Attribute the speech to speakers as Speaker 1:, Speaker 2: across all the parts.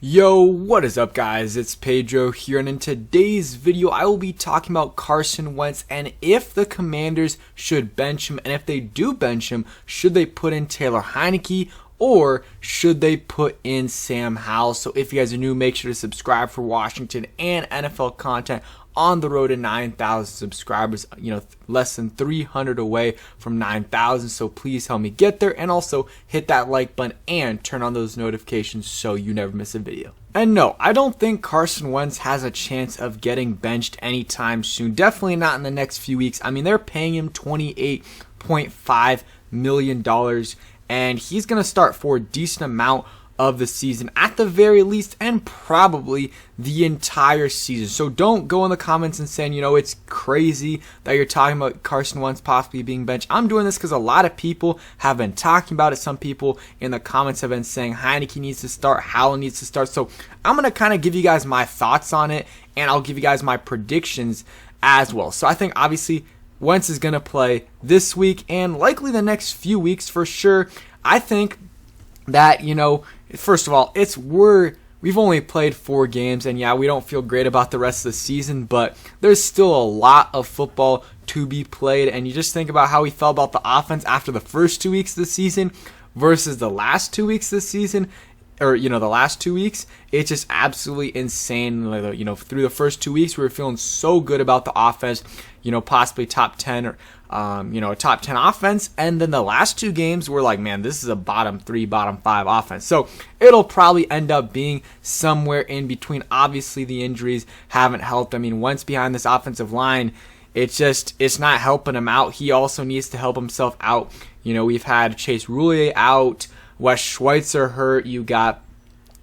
Speaker 1: Yo, what is up guys? It's Pedro here, and in today's video I will be talking about Carson Wentz and if the Commanders should bench him, and if they do bench him, should they put in Taylor Heinicke or should they put in Sam Howell? So if you guys are new, make sure to subscribe for Washington and NFL content on the road to 9,000 subscribers, less than 300 away from 9,000. So please help me get there, and also hit that like button and turn on those notifications so you never miss a video. And no, I don't think Carson Wentz has a chance of getting benched anytime soon. Definitely not in the next few weeks. I mean, they're paying him $28.5 million, and he's going to start for a decent amount of the season at the very least, and probably the entire season. So don't go in the comments and saying, it's crazy that you're talking about Carson Wentz possibly being benched. I'm doing this because a lot of people have been talking about it. Some people in the comments have been saying Heinicke needs to start, Howell needs to start. So I'm going to kind of give you guys my thoughts on it, and I'll give you guys my predictions as well. So I think obviously Wentz is going to play this week and likely the next few weeks for sure. I think that, first of all, we've only played 4 games, and yeah, we don't feel great about the rest of the season, but there's still a lot of football to be played. And you just think about how we felt about the offense after the first 2 weeks of the season versus the last 2 weeks of the season, or the last 2 weeks. It's just absolutely insane. Through the first 2 weeks, we were feeling so good about the offense, possibly top 10 or a top 10 offense, and then the last 2 games we're like, man, this is a bottom 3, bottom 5 offense. So it'll probably end up being somewhere in between. Obviously the injuries haven't helped. I mean, Wentz behind this offensive line, it's not helping him out. He also needs to help himself out. We've had Chase Roulier out, Wes Schweitzer hurt, you got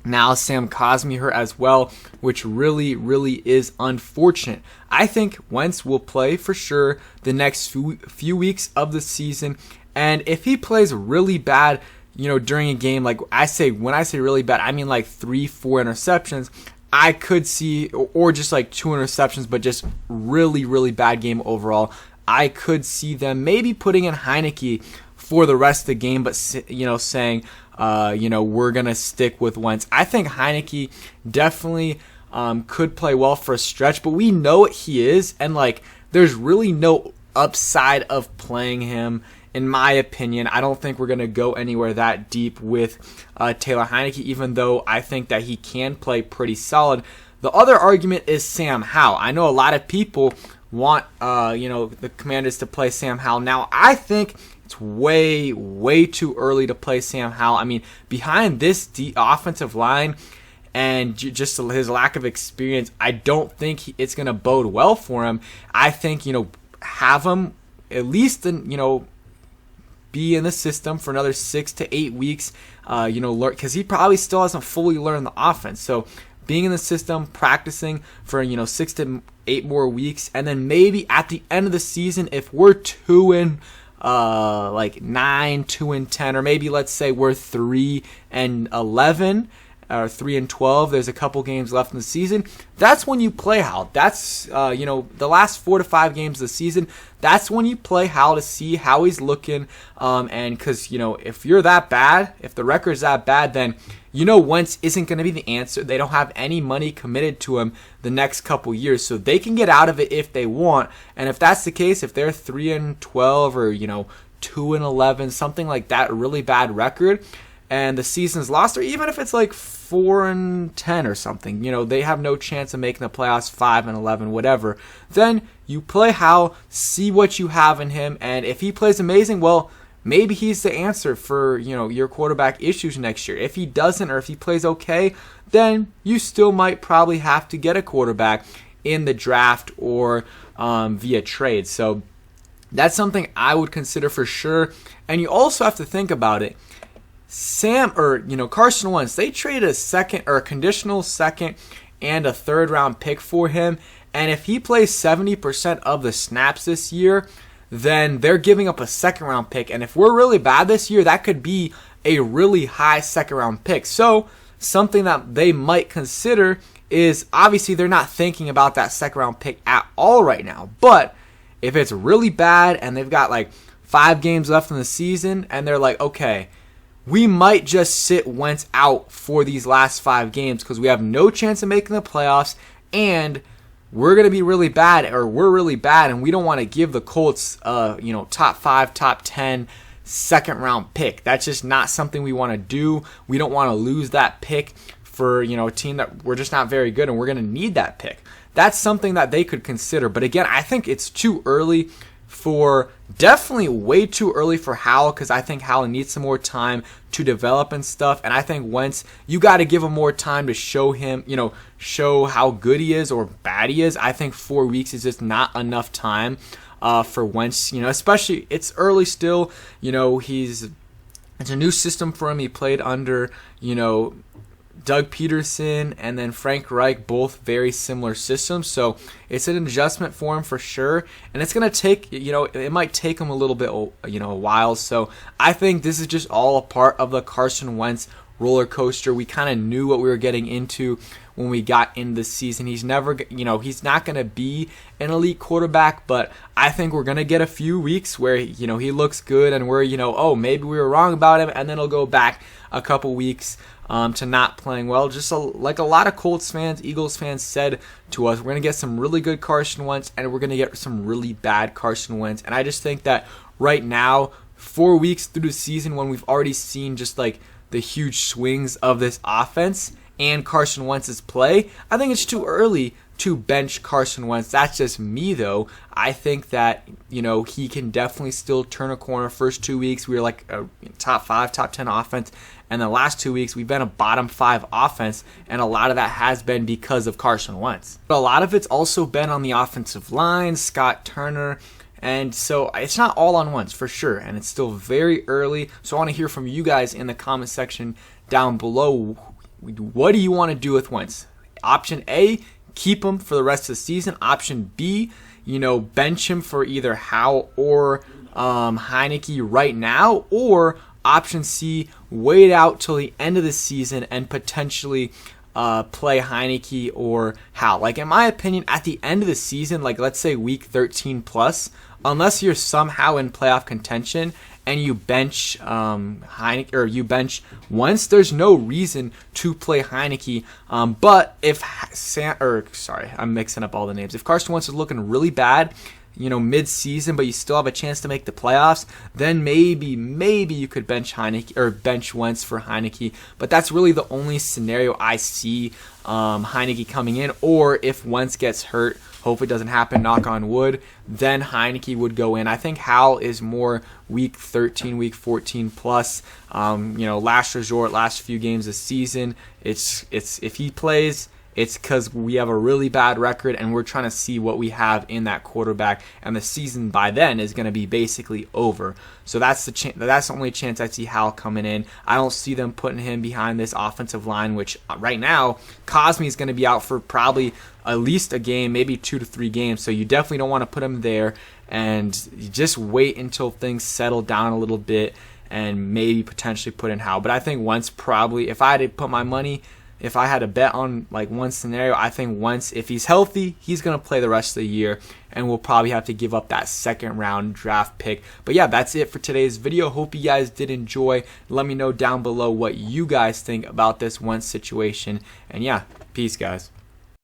Speaker 1: now Sam Cosmi hurt as well, which really is unfortunate. I think Wentz will play for sure the next few weeks of the season, and if he plays really bad, during a game, when I say really bad, I mean like 3-4 interceptions, I could see, or just like 2 interceptions, but just really bad game overall, I could see them maybe putting in Heinicke for the rest of the game, but saying, we're going to stick with Wentz. I think Heinicke definitely could play well for a stretch, but we know what he is, and there's really no upside of playing him, in my opinion. I don't think we're going to go anywhere that deep with Taylor Heinicke, even though I think that he can play pretty solid. The other argument is Sam Howell. I know a lot of people want the Commanders to play Sam Howell. Now, I think it's way too early to play Sam Howell. I mean, behind this offensive line and just his lack of experience, I don't think it's going to bode well for him. I think, have him at least, be in the system for another 6 to 8 weeks, learn, because he probably still hasn't fully learned the offense. So being in the system, practicing for 6 to 8 more weeks, and then maybe at the end of the season, if we're 2-9, 2-10, or maybe let's say we're 3-11 or 3-12. There's a couple games left in the season. That's when you play Howell. That's the last 4 to 5 games of the season. That's when you play Howell to see how he's looking. And because if you're that bad, if the record's that bad, then Wentz isn't going to be the answer. They don't have any money committed to him the next couple years, so they can get out of it if they want. And if that's the case, if they're 3-12 or 2-11, something like that, a really bad record, and the season's lost, or even if it's 4-10 or something, they have no chance of making the playoffs, 5-11, whatever, then you play Howell, see what you have in him, and if he plays amazing, well, maybe he's the answer for, your quarterback issues next year. If he doesn't, or if he plays okay, then you still might probably have to get a quarterback in the draft or via trade. So that's something I would consider for sure. And you also have to think about it. Carson Wentz, they traded a second, or a conditional second, and a 3rd round pick for him. And if he plays 70% of the snaps this year, then they're giving up a 2nd round pick. And if we're really bad this year, that could be a really high 2nd round pick. So something that they might consider is, obviously they're not thinking about that 2nd round pick at all right now. But if it's really bad and they've got 5 games left in the season and they're like, okay, we might just sit Wentz out for these last 5 games because we have no chance of making the playoffs, and we're going to be really bad, or we're really bad, and we don't want to give the Colts top 5, top 10 second round pick. That's just not something we want to do. We don't want to lose that pick for a team that we're just not very good, and we're going to need that pick. That's something that they could consider. But again, I think it's too early definitely way too early for Howell, because I think Howell needs some more time to develop and stuff. And I think Wentz, you got to give him more time to show him, show how good he is or bad he is. I think 4 weeks is just not enough time for Wentz, especially it's early still. It's a new system for him. He played under, Doug Peterson and then Frank Reich, both very similar systems. So it's an adjustment for him for sure. And it's going to take, it might take him a little bit, a while. So I think this is just all a part of the Carson Wentz roller coaster. We kind of knew what we were getting into when we got in the season. He's never, he's not going to be an elite quarterback, but I think we're going to get a few weeks where, he looks good and we're, oh, maybe we were wrong about him. And then he'll go back a couple weeks to not playing well. Just like a lot of Colts fans, Eagles fans said to us, we're going to get some really good Carson Wentz and we're going to get some really bad Carson Wentz. And I just think that right now, 4 weeks through the season, when we've already seen just like the huge swings of this offense and Carson Wentz's play, I think it's too early to bench Carson Wentz. That's just me, though. I think that, he can definitely still turn a corner. First 2 weeks, we were like a top 5, top 10 offense. And the last 2 weeks, we've been a bottom 5 offense. And a lot of that has been because of Carson Wentz. But a lot of it's also been on the offensive line, Scott Turner. And so it's not all on Wentz for sure. And it's still very early. So I want to hear from you guys in the comment section down below. What do you want to do with Wentz? Option A, keep him for the rest of the season. Option B, bench him for either Howell or Heinicke right now. Or option C, wait out till the end of the season and potentially play Heinicke or Howell. Like, in my opinion, at the end of the season, like let's say week 13 plus, unless you're somehow in playoff contention and you bench Heinicke or you bench Wentz, there's no reason to play Heinicke. But if I'm mixing up all the names. If Carson Wentz is looking really bad, mid-season, but you still have a chance to make the playoffs, then maybe you could bench Heinicke or bench Wentz for Heinicke. But that's really the only scenario I see Heinicke coming in. Or if Wentz gets hurt, hope it doesn't happen, knock on wood, then Heinicke would go in. I think Howell is more week 13, week 14 plus. Last resort, last few games of the season. It's if he plays, it's because we have a really bad record and we're trying to see what we have in that quarterback, and the season by then is going to be basically over. So that's the only chance I see Howell coming in. I don't see them putting him behind this offensive line, which right now Cosme is going to be out for probably at least a game, maybe 2 to 3 games. So you definitely don't want to put him there, and you just wait until things settle down a little bit and maybe potentially put in Howell. But I think Wentz probably, if I had to put my money, if I had to bet on like one scenario, I think Wentz, if he's healthy, he's going to play the rest of the year, and we'll probably have to give up that second round draft pick. But yeah, that's it for today's video. Hope you guys did enjoy. Let me know down below what you guys think about this Wentz situation. And yeah, peace, guys.